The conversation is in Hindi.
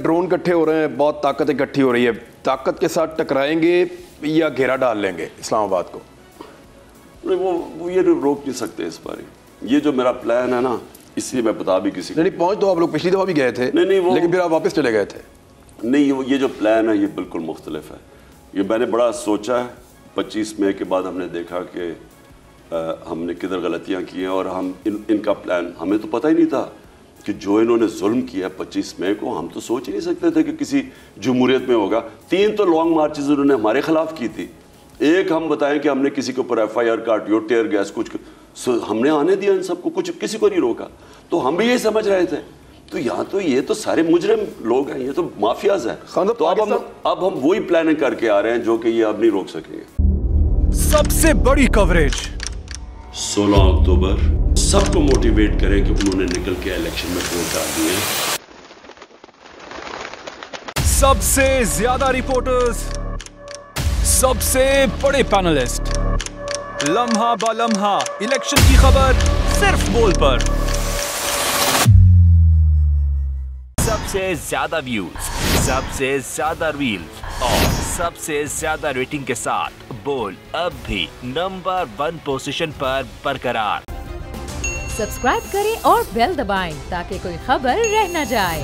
ड्रोन इकट्ठे हो रहे हैं, बहुत ताकत इकट्ठी हो रही है। ताकत के साथ टकराएंगे या घेरा डाल लेंगे इस्लामाबाद को? नहीं, वो ये रोक नहीं सकते इस बार। ये जो मेरा प्लान है ना, इसलिए मैं बता भी किसी को नहीं, पहुंच तो आप लोग पिछली दफा भी गए थे। नहीं, लेकिन फिर आप वापस चले गए थे। नहीं, ये जो प्लान है ये बिल्कुल मुख्तलिफ है। ये मैंने बड़ा सोचा है। 25 मई के बाद हमने देखा कि हमने किधर गलतियां की हैं और हम इनका प्लान हमें तो पता ही नहीं था कि जो इन्होंने जुल्म किया 25 मई को, हम तो सोच ही नहीं सकते थे कि किसी जमहूरियत में होगा। 3 तो लॉन्ग मार्चेस उन्होंने हमारे खिलाफ की थी। एक हम बताएं कि हमने किसी के ऊपर FIR काटी और टेयर गैस कुछ हमने आने दिया इन सबको, कुछ किसी को नहीं रोका। तो हम भी यही समझ रहे थे। तो यहाँ तो ये तो सारे मुजरिम लोग हैं, ये तो माफियाज हैं। तो अब हम वही प्लानिंग करके आ रहे हैं जो कि ये अब नहीं रोक सकेंगे। सबसे बड़ी कवरेज 16 अक्टूबर सबको मोटिवेट करें कि उन्होंने निकल के इलेक्शन में वोट डाल दिए। सबसे ज्यादा रिपोर्टर्स, सबसे बड़े पैनलिस्ट, लम्हा बा लम्हा इलेक्शन की खबर सिर्फ बोल पर। सबसे ज्यादा व्यूज, सबसे ज्यादा रील्स और सबसे ज्यादा रेटिंग के साथ बोल अब भी नंबर 1 पोजीशन पर बरकरार। सब्सक्राइब करें और बेल दबाएं ताकि कोई खबर रह न जाए।